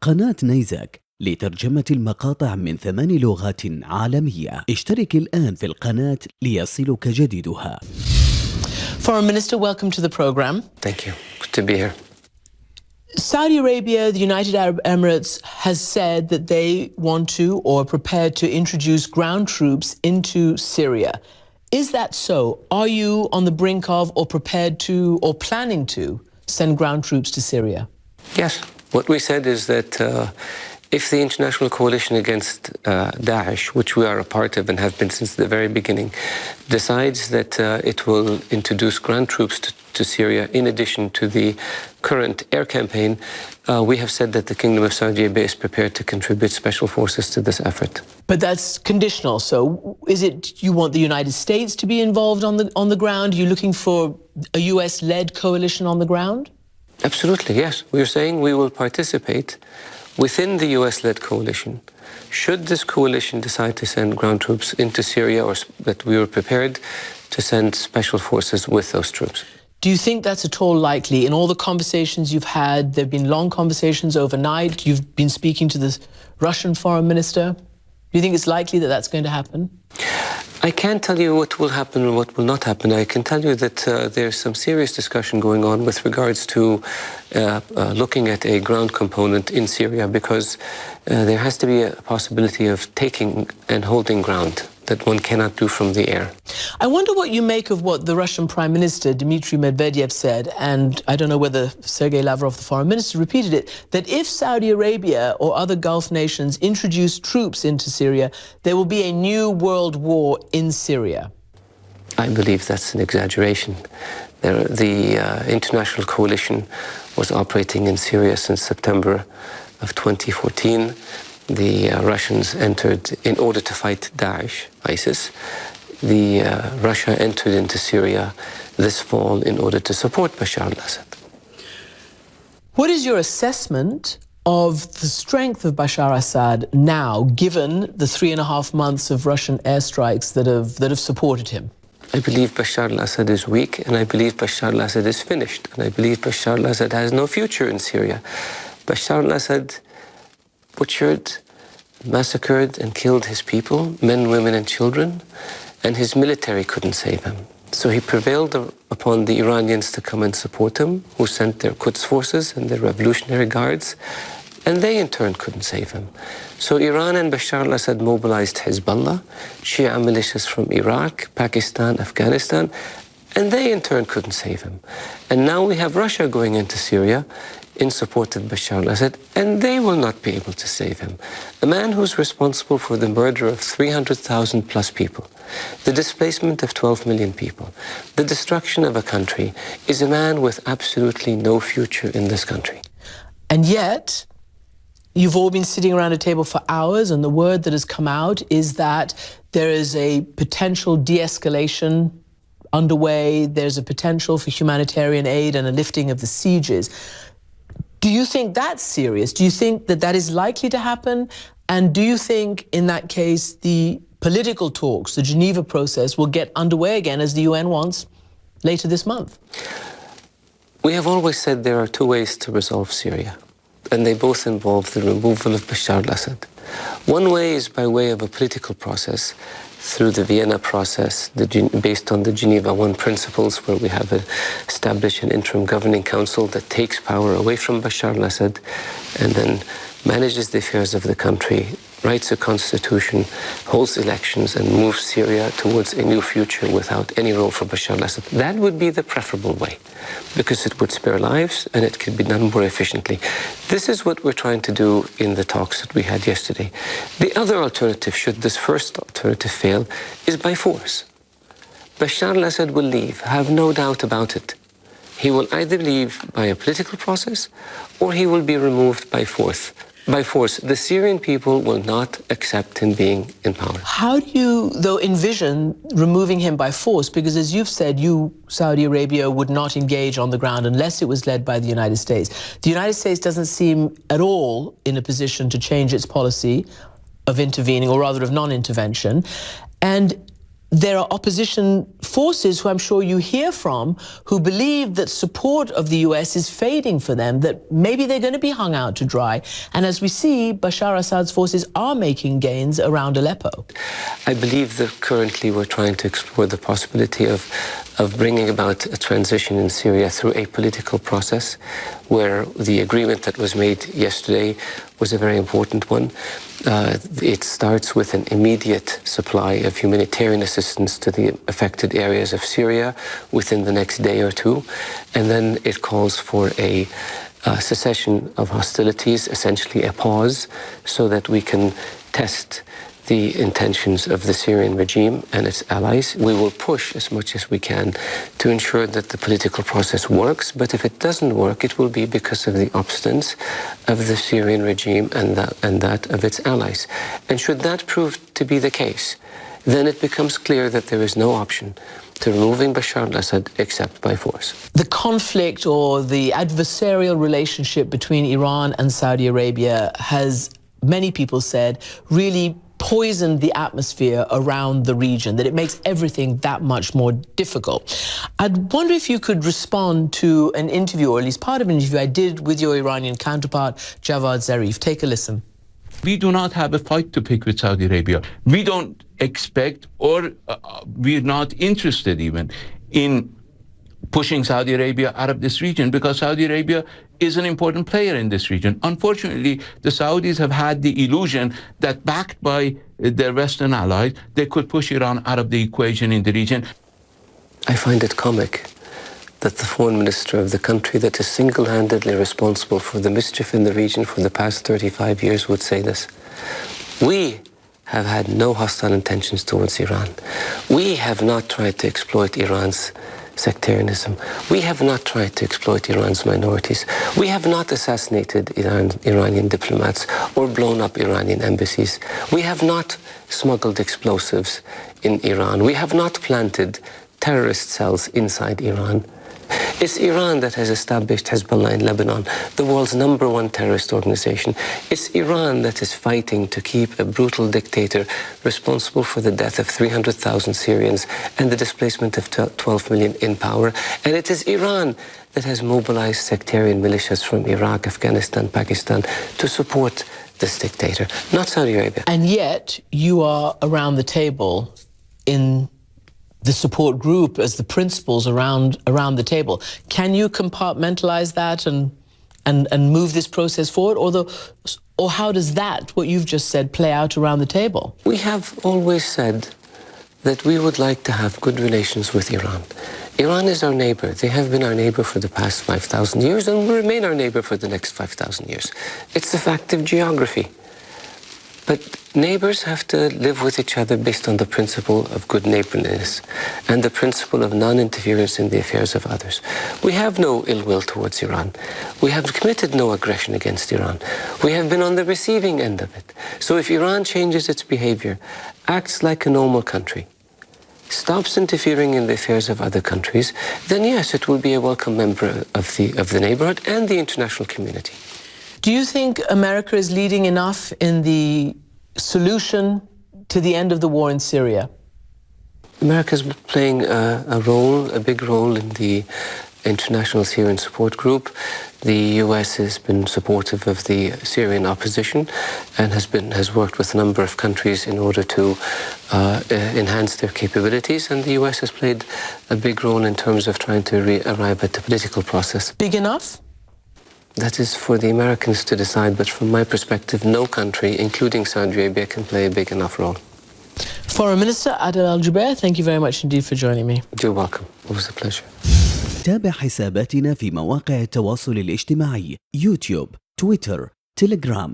قناة نيزك لترجمة المقاطع من 8 لغات عالمية. اشترك الآن في القناة ليصلك جديدها. Foreign Minister, welcome to the program. Thank you. Good to be here. Saudi Arabia, the United Arab Emirates, has said that they want to or are prepared to introduce ground troops into Syria. Is that so? Are you on the brink of or prepared to or planning to send ground troops to Syria? Yes. What we said is that if the international coalition against Daesh, which we are a part of and have been since the very beginning, decides that it will introduce ground troops to Syria in addition to the current air campaign, we have said that the Kingdom of Saudi Arabia is prepared to contribute special forces to this effort. But that's conditional. So is it you want the United States to be involved on the ground? Are you looking for a US-led coalition on the ground? Absolutely, yes. We're saying we will participate within the US-led coalition. Should this coalition decide to send ground troops into Syria, or that we were prepared to send special forces with those troops. Do you think that's at all likely? In all the conversations you've had, there have been long conversations overnight. You've been speaking to the Russian foreign minister. Do you think it's likely that that's going to happen? I can't tell you what will happen and what will not happen. I can tell you that there's some serious discussion going on with regards to looking at a ground component in Syria, because there has to be a possibility of taking and holding ground that one cannot do from the air. I wonder what you make of what the Russian Prime Minister, Dmitry Medvedev, said, and I don't know whether Sergei Lavrov, the foreign minister, repeated it, that if Saudi Arabia or other Gulf nations introduce troops into Syria, there will be a new world war in Syria. I believe that's an exaggeration. The international coalition was operating in Syria since September of 2014. The Russians entered in order to fight Daesh, ISIS. Russia entered into Syria this fall in order to support Bashar al-Assad. What is your assessment of the strength of Bashar al-Assad now, given the 3.5 months of Russian airstrikes that have supported him? I believe Bashar al-Assad is weak, and I believe Bashar al-Assad is finished, and I believe Bashar al-Assad has no future in Syria. Bashar al-Assad butchered, massacred and killed his people, men, women and children, and his military couldn't save him. So he prevailed upon the Iranians to come and support him, who sent their Quds forces and their revolutionary guards, and they in turn couldn't save him. So Iran and Bashar al-Assad mobilized Hezbollah, Shia militias from Iraq, Pakistan, Afghanistan, and they in turn couldn't save him. And now we have Russia going into Syria in support of Bashar al-Assad, and they will not be able to save him. A man who's responsible for the murder of 300,000 plus people, the displacement of 12 million people, the destruction of a country, is a man with absolutely no future in this country. And yet, you've all been sitting around a table for hours, and the word that has come out is that there is a potential de-escalation underway, there's a potential for humanitarian aid and a lifting of the sieges. Do you think that's serious? Do you think that that is likely to happen? And do you think, in that case, the political talks, the Geneva process, will get underway again, as the UN wants, later this month? We have always said there are two ways to resolve Syria, and they both involve the removal of Bashar al-Assad. One way is by way of a political process, through the Vienna process, based on the Geneva I principles, where we have established an interim governing council that takes power away from Bashar al-Assad and then manages the affairs of the country, writes a constitution, holds elections, and moves Syria towards a new future without any role for Bashar al-Assad. That would be the preferable way, because it would spare lives and it could be done more efficiently. This is what we're trying to do in the talks that we had yesterday. The other alternative, should this first alternative fail, is by force. Bashar al-Assad will leave, have no doubt about it. He will either leave by a political process or he will be removed by force. The Syrian people will not accept him being in power. How do you, though, envision removing him by force? Because as you've said, Saudi Arabia, would not engage on the ground unless it was led by the United States. The United States doesn't seem at all in a position to change its policy of intervening, or rather of non-intervention. And there are opposition forces who I'm sure you hear from who believe that support of the US is fading for them, that maybe they're going to be hung out to dry. And as we see, Bashar Assad's forces are making gains around Aleppo. I believe that currently we're trying to explore the possibility of bringing about a transition in Syria through a political process where the agreement that was made yesterday was a very important one. It starts with an immediate supply of humanitarian assistance to the affected areas of Syria within the next day or two, and then it calls for a cessation of hostilities, essentially a pause, so that we can test the intentions of the Syrian regime and its allies. We will push as much as we can to ensure that the political process works, but if it doesn't work, it will be because of the obstinance of the Syrian regime and that of its allies. And should that prove to be the case, then it becomes clear that there is no option to removing Bashar al-Assad except by force. The conflict or the adversarial relationship between Iran and Saudi Arabia has, many people said, really poisoned the atmosphere around the region, that it makes everything that much more difficult. I'd wonder if you could respond to an interview, or at least part of an interview I did with your Iranian counterpart, Javad Zarif. Take a listen. We do not have a fight to pick with Saudi Arabia. We don't expect, or we're not interested even in pushing Saudi Arabia out of this region, because Saudi Arabia is an important player in this region. Unfortunately, the Saudis have had the illusion that backed by their Western allies, they could push Iran out of the equation in the region. I find it comic that the foreign minister of the country that is single-handedly responsible for the mischief in the region for the past 35 years would say this. We have had no hostile intentions towards Iran. We have not tried to exploit Iran's sectarianism. We have not tried to exploit Iran's minorities. We have not assassinated Iranian diplomats or blown up Iranian embassies. We have not smuggled explosives in Iran. We have not planted terrorist cells inside Iran. It's Iran that has established Hezbollah in Lebanon, the world's #1 terrorist organization. It's Iran that is fighting to keep a brutal dictator responsible for the death of 300,000 Syrians and the displacement of 12 million in power. And it is Iran that has mobilized sectarian militias from Iraq, Afghanistan, Pakistan to support this dictator, not Saudi Arabia. And yet you are around the table in the support group as the principals around the table. Can you compartmentalize that and move this process forward? Or how does that, what you've just said, play out around the table? We have always said that we would like to have good relations with Iran. Iran is our neighbor. They have been our neighbor for the past 5,000 years and will remain our neighbor for the next 5,000 years. It's a fact of geography. But neighbors have to live with each other based on the principle of good neighborliness and the principle of non-interference in the affairs of others. We have no ill will towards Iran. We have committed no aggression against Iran. We have been on the receiving end of it. So if Iran changes its behavior, acts like a normal country, stops interfering in the affairs of other countries, then yes, it will be a welcome member of the neighborhood and the international community. Do you think America is leading enough in the solution to the end of the war in Syria? America is playing a big role in the International Syrian Support Group. The US has been supportive of the Syrian opposition and has worked with a number of countries in order to enhance their capabilities, and the US has played a big role in terms of trying to arrive at the political process. Big enough? That is for the Americans to decide, but from my perspective, no country, including Saudi Arabia, can play a big enough role. Foreign Minister Adel Al-Jubeir, thank you very much indeed for joining me. You're welcome. It was a pleasure. تابع حساباتنا في مواقع التواصل الاجتماعي: يوتيوب، تويتر، تيليجرام،